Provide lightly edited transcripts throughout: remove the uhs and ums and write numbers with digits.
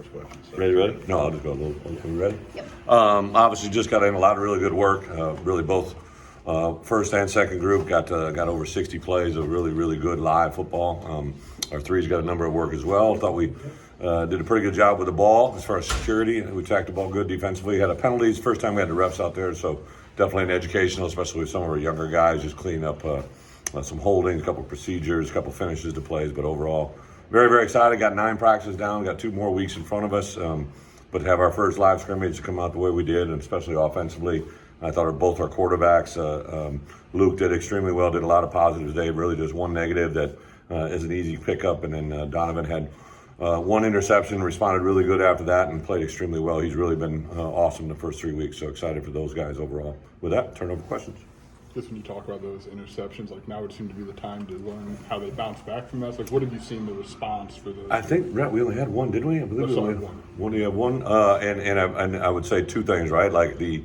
first question. So. Ready? No, I'll just go a little. Are we ready? Yep. Obviously, just got in a lot of really good work. Really, both first and second group got over 60 plays of really good live football. Our threes got a number of work as well. Thought we did a pretty good job with the ball as far as security. We attacked the ball good defensively. Had a penalties. First time we had the refs out there, so definitely an educational, especially with some of our younger guys, just cleaning up some holdings, a couple procedures, a couple finishes to plays. But overall, very excited. Got 9 practices down. Got 2 more weeks in front of us. But to have our first live scrimmage come out the way we did, and especially offensively, I thought both our quarterbacks, Luke did extremely well, did a lot of positives today, really just one negative that is an easy pickup. And then Donovan had 1 interception, responded really good after that, and played extremely well. He's really been awesome the first 3 weeks, so excited for those guys overall. With that, turn over questions. Just when you talk about those interceptions, like now would seem to be the time to learn how they bounce back from that. Like, what have you seen the response for those? I think, Brett, we only had 1, didn't we? I believe we only had one. We had 1, and I would say 2 things, right? Like the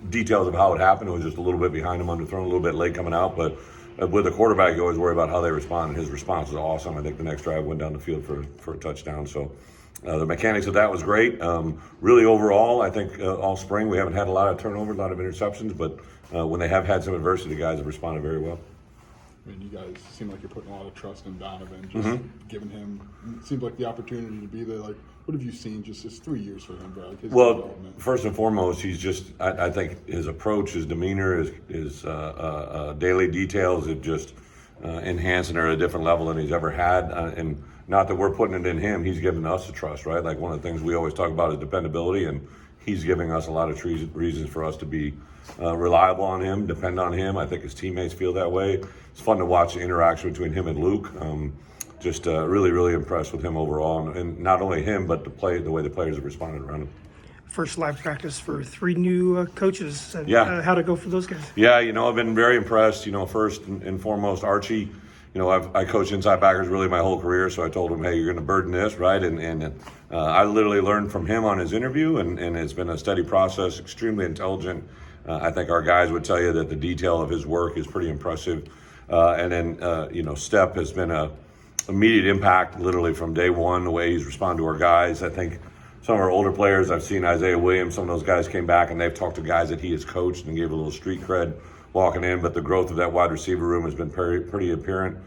details of how it happened. It was just a little bit behind him, underthrown, a little bit late coming out. But with the quarterback, you always worry about how they respond. And his response was awesome. I think the next drive went down the field for a touchdown. So the mechanics of that was great. Really, overall, I think all spring we haven't had a lot of turnovers, a lot of interceptions. But when they have had some adversity, the guys have responded very well. I mean, you guys seem like you're putting a lot of trust in Donovan, just giving him, it seems like the opportunity to be there. Like, what have you seen just 3 years for him, bro? Well, first and foremost, he's just, I think his approach, his demeanor, his daily details have just enhanced and are at a different level than he's ever had. And not that we're putting it in him, he's giving us the trust, right? Like one of the things we always talk about is dependability, and he's giving us a lot of reasons for us to be reliable on him, depend on him. I think his teammates feel that way. It's fun to watch the interaction between him and Luke. Just really impressed with him overall, and not only him, but the way the players have responded around him. First live practice for 3 new coaches. And, yeah. How'd it go for those guys? Yeah, I've been very impressed. First and foremost, Archie. I coached inside backers really my whole career, so I told him, hey, you're going to burden this, right? And I literally learned from him on his interview, and it's been a steady process, extremely intelligent. I think our guys would tell you that the detail of his work is pretty impressive. And then, Step has been a immediate impact, literally from day one, the way he's responded to our guys. I think some of our older players, I've seen Isaiah Williams, some of those guys came back and they've talked to guys that he has coached and gave a little street cred walking in, but the growth of that wide receiver room has been pretty apparent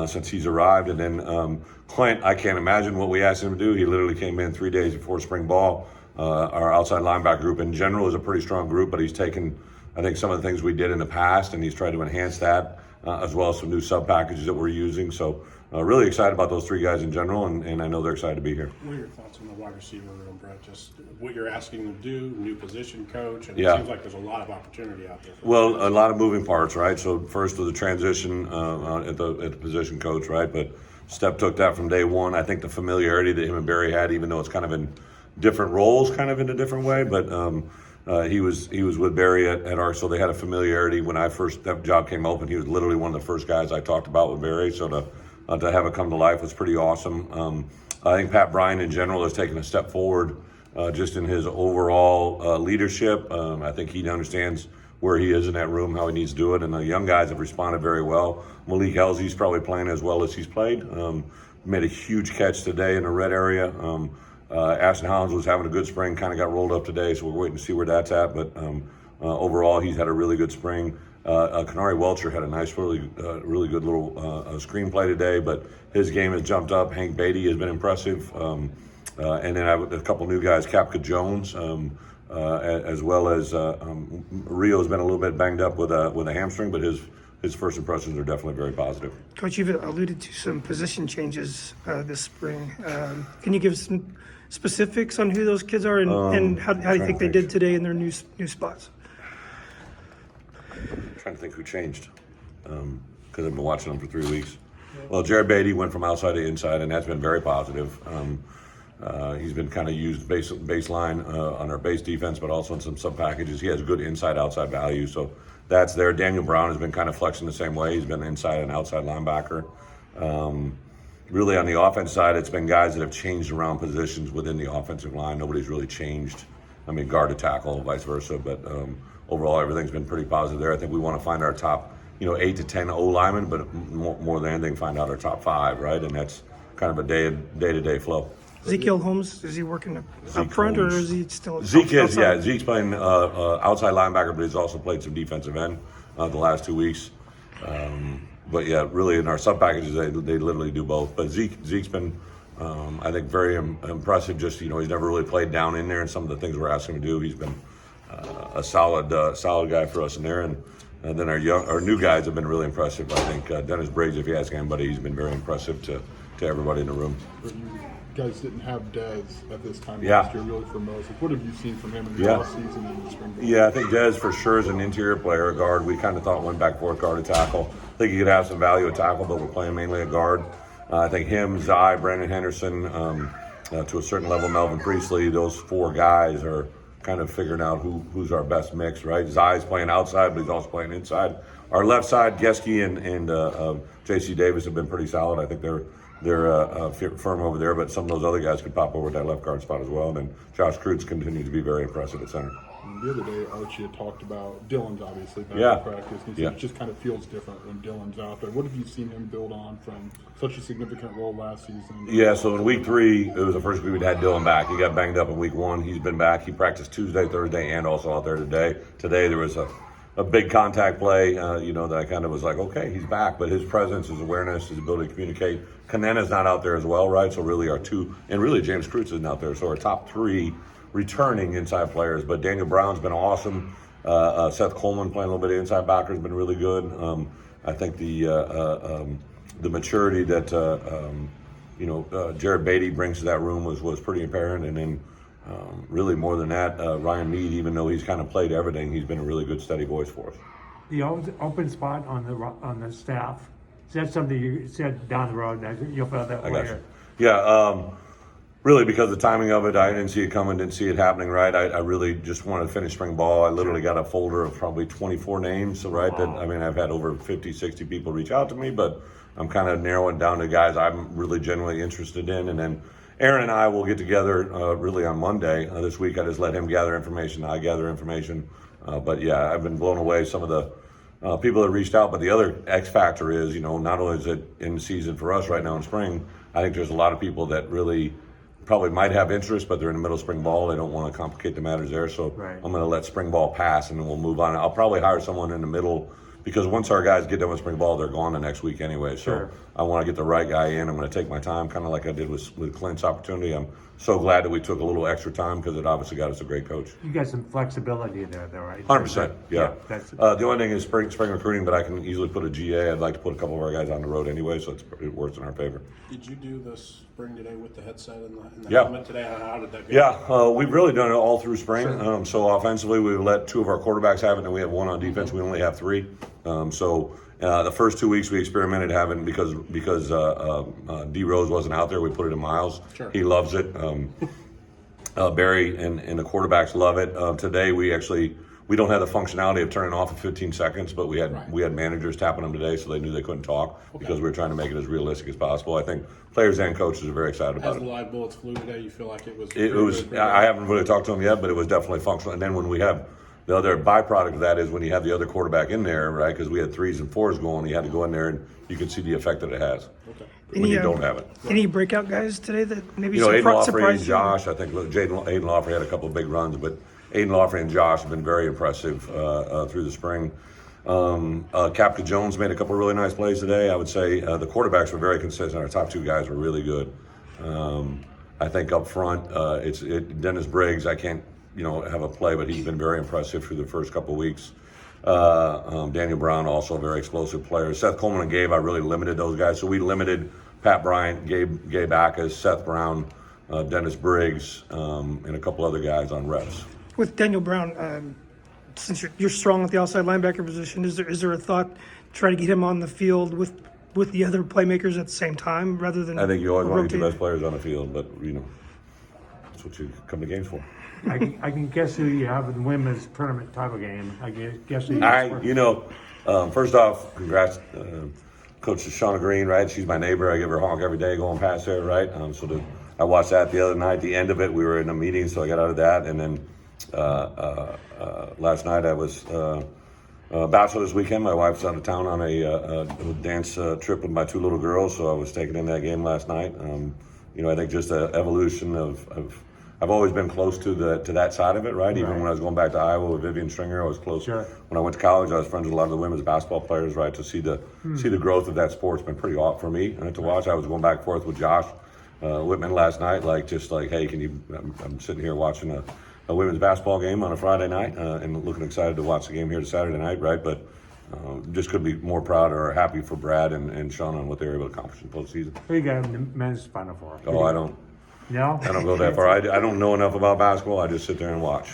since he's arrived. And then Clint, I can't imagine what we asked him to do. He literally came in 3 days before spring ball. Our outside linebacker group in general is a pretty strong group, but he's taken, I think, some of the things we did in the past, and he's tried to enhance that, as well as some new sub packages that we're using. So really excited about those 3 guys in general, and I know they're excited to be here. What are your thoughts on the wide receiver room, Brett? Just what you're asking them to do, new position coach, and Yeah. It seems like there's a lot of opportunity out there. Well, a lot of moving parts, right? So first with the transition at the position coach, right? But Step took that from day one. I think the familiarity that him and Barry had, even though it's kind of in different roles, kind of in a different way, but he was with Barry at ARC, so they had a familiarity. When that job came open, he was literally one of the first guys I talked about with Barry. So to have it come to life was pretty awesome. I think Pat Bryant in general has taken a step forward just in his overall leadership. I think he understands where he is in that room, how he needs to do it, and the young guys have responded very well. Malik Elsey's probably playing as well as he's played. Made a huge catch today in the red area. Ashton Hollins was having a good spring, kind of got rolled up today, so we're waiting to see where that's at. But overall, he's had a really good spring. Kanari Welcher had a nice, really good little screenplay today, but his game has jumped up. Hank Beatty has been impressive. And then I have a couple new guys, Kapka Jones, as well as Rio's been a little bit banged up with a hamstring, but his first impressions are definitely very positive. Coach, you've alluded to some position changes this spring. Can you give some specifics on who those kids are and how do you think they did today in their new spots? I'm trying to think who changed, because I've been watching them for 3 weeks. Well, Jared Beatty went from outside to inside, and that's been very positive. He's been kind of used baseline on our base defense, but also in some sub packages. He has good inside-outside value, so that's there. Daniel Brown has been kind of flexing the same way. He's been inside and outside linebacker. Really, on the offense side, it's been guys that have changed around positions within the offensive line. Nobody's really changed. I mean, guard to tackle, vice versa, but overall, everything's been pretty positive there. I think we want to find our top, 8 to 10 O linemen, but more than anything, find out our top 5, right? And that's kind of a day-to-day flow. Zeke Holmes, is he working up front or is he still Zeke is, outside? yeah. Zeke's playing outside linebacker, but he's also played some defensive end the last 2 weeks. But yeah, really in our sub packages, they literally do both. But Zeke's been, I think, very impressive. Just he's never really played down in there, and some of the things we're asking him to do, he's been a solid guy for us in there. And then our new guys have been really impressive. I think Dennis Briggs, if you ask anybody, he's been very impressive to everybody in the room. But you guys didn't have Dez at this time Yeah. last year, really, for most. Like, what have you seen from him in the Yeah. offseason and in the spring ball? Yeah, I think Dez for sure is an interior player, a guard. We kind of thought one back forth guard to tackle. I think he could have some value at tackle, but we're playing mainly a guard. I think him, Zai, Brandon Henderson, to a certain level, Melvin Priestley, those 4 guys are kind of figuring out who's our best mix, right? Zai's playing outside, but he's also playing inside. Our left side, Geske and J.C. Davis have been pretty solid. I think they're firm over there, but some of those other guys could pop over to that left guard spot as well. And then Josh Kreutz continues to be very impressive at center. And the other day, Archie had talked about Dylan's obviously back Yeah. in practice. And he Yeah. said it just kind of feels different when Dylan's out there. What have you seen him build on from such a significant role last season? Yeah, so in week 3, it was the first week we'd had Dylan back. He got banged up in week 1. He's been back. He practiced Tuesday, Thursday, and also out there today. Today there was a big contact play, that I kind of was like, okay, he's back. But his presence, his awareness, his ability to communicate. Kanena's not out there as well, right? So really our 2, and really James Kreutz isn't out there. So our top 3 returning inside players. But Daniel Brown's been awesome. Seth Coleman playing a little bit of inside backer has been really good. I think the maturity that Jared Beatty brings to that room was pretty apparent. And then really more than that, Ryan Mead, even though he's kind of played everything, he's been a really good steady voice for us. The open spot on the staff, is that something you said down the road that you'll fill that I got later? you. Yeah, really because the timing of it, I didn't see it coming, didn't see it happening, right? I really just wanted to finish spring ball. I literally got a folder of probably 24 names, right? Wow. I've had over 50, 60 people reach out to me, but I'm kind of narrowing down to guys I'm really genuinely interested in. And then Aaron and I will get together really on Monday. This week I just let him gather information, I gather information. But yeah, I've been blown away some of the people that reached out. But the other X factor is, not only is it in the season for us right now in spring, I think there's a lot of people that really probably might have interest, but they're in the middle of spring ball. They don't want to complicate the matters there. So Right. I'm going to let spring ball pass and then we'll move on. I'll probably hire someone in the middle because once our guys get done with spring ball, they're gone the next week anyway. So Sure. I want to get the right guy in. I'm going to take my time, kind of like I did with Clint's opportunity. I'm so glad that we took a little extra time because it obviously got us a great coach. You got some flexibility in there, though, right? 100%, yeah. That's The only thing is spring recruiting, but I can easily put a GA. I'd like to put a couple of our guys on the road anyway, so it works in our favor. Did you do the spring today with the headset and the Yeah. helmet today? How did that go? Yeah, we've really done it all through spring. So offensively, we let 2 of our quarterbacks have it, and we have 1 on defense. We only have 3. The first 2 weeks we experimented having because D Rose wasn't out there. We put it in Miles. Sure. He loves it. Barry and the quarterbacks love it. Today we don't have the functionality of turning off in 15 seconds, but we had managers tapping them today, so they knew they couldn't talk because we were trying to make it as realistic as possible. I think players and coaches are very excited about As the it. live bullets flew today, you feel like it was? It was. I haven't really talked to him yet, but it was definitely functional. And then when we have the other byproduct of that is when you have the other quarterback in there, right? Because we had 3s and 4s going, you had to go in there and you could see the effect that it has when you don't have it. Any breakout guys today that maybe Aiden Lawfrey and surprised you? Josh, I think Aiden Lawfrey had a couple of big runs, but Aiden Lawfrey and Josh have been very impressive through the spring. Capka Jones made a couple of really nice plays today. I would say the quarterbacks were very consistent. Our top 2 guys were really good. I think up front, Dennis Briggs. I can't have a play, but he's been very impressive through the first couple of weeks. Daniel Brown, also a very explosive player. Seth Coleman and Gabe, I really limited those guys. So we limited Pat Bryant, Gabe Ackas, Seth Brown, Dennis Briggs, and a couple other guys on reps. With Daniel Brown, since you're strong at the outside linebacker position, is there a thought to try to get him on the field with the other playmakers at the same time rather than? I think you always want to get the rotate? best players on the field, but that's what you come to games for. I can guess who you have in the women's tournament title game. I can guess who you First off, congrats, Coach Shauna Green, right? She's my neighbor. I give her a honk every day going past there, right? I watched that the other night. At the end of it, we were in a meeting, so I got out of that. And then last night I was Bachelor this weekend. My wife's out of town on a dance trip with my 2 little girls, so I was taken in that game last night. I think just an evolution of I've always been close to that side of it, right? Even when I was going back to Iowa with Vivian Stringer, I was close. Sure. When I went to college, I was friends with a lot of the women's basketball players, right? To see the growth of that sport's been pretty awesome for me to watch. I was going back and forth with Josh Whitman last night, hey, can you? I'm sitting here watching a women's basketball game on a Friday night and looking excited to watch the game here Saturday night, right? But just couldn't be more proud or happy for Brad and Sean on what they were able to accomplish in postseason. Who you got in the men's Final Four? Oh, I don't go that far. I don't know enough about basketball. I just sit there and watch.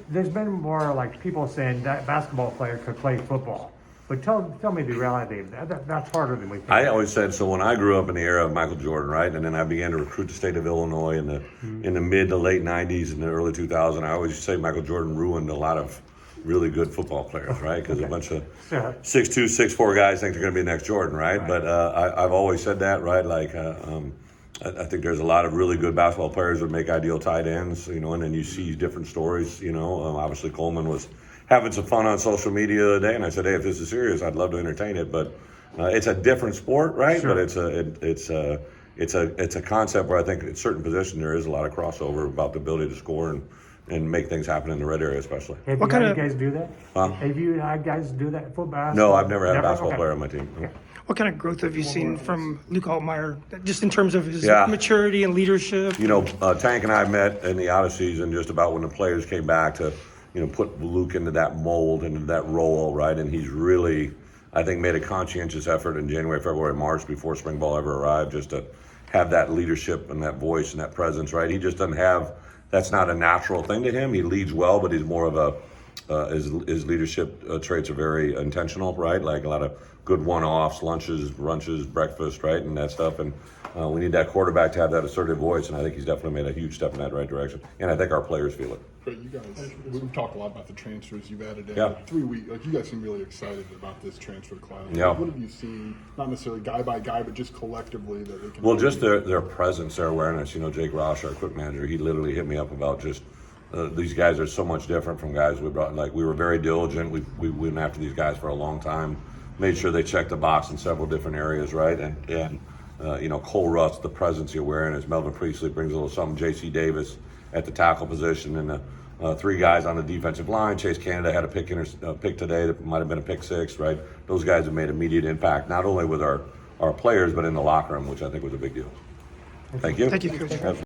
There's been more like people saying that basketball player could play football. But tell me the reality. That's harder than we think. I always said, so when I grew up in the era of Michael Jordan, right, and then I began to recruit the state of Illinois in the mid to late 90s and the early 2000s, I always say Michael Jordan ruined a lot of really good football players, right? Because a bunch of 6'2", 6'4" guys think they're going to be the next Jordan, right? But I've always said that, right? I think there's a lot of really good basketball players that make ideal tight ends, and then you see different stories, obviously Coleman was having some fun on social media the other day, and I said, hey, if this is serious, I'd love to entertain it, but it's a different sport, right? Sure. But it's a concept where I think at certain positions there is a lot of crossover about the ability to score and make things happen in the red area, especially. Have What you kind guys do that? Have you had guys do that football? No, I've never had a basketball Okay. player on my team. Okay. What kind of growth have you seen from Luke Altmaier, just in terms of his Yeah. maturity and leadership? Tank and I met in the out of season just about when the players came back to, put Luke into that mold, into that role, right? And he's really, I think, made a conscientious effort in January, February, March before spring ball ever arrived, just to have that leadership and that voice and that presence, right? He just doesn't have, that's not a natural thing to him. He leads well, but he's more of his leadership traits are very intentional, right? Like a lot of good one-offs, lunches, brunches, breakfast, right? And that stuff. And we need that quarterback to have that assertive voice, and I think he's definitely made a huge step in that right direction. And I think our players feel it. But you guys, we've talked a lot about the transfers you've added in. Yeah. 3 weeks, you guys seem really excited about this transfer class. Yeah. What have you seen, not necessarily guy by guy, but just collectively that they can? Well, just their presence, their awareness. Jake Rosh, our equipment manager, he literally hit me up about just these guys are so much different from guys we brought. Like, we were very diligent. We went after these guys for a long time, made sure they checked the box in several different areas, right? And Cole Russ, the presence, the awareness. Melvin Priestley brings a little something. J.C. Davis at the tackle position, and 3 guys on the defensive line. Chase Canada had a pick today that might have been a pick 6, right? Those guys have made immediate impact, not only with our players, but in the locker room, which I think was a big deal. Thank you. Thank you, Coach.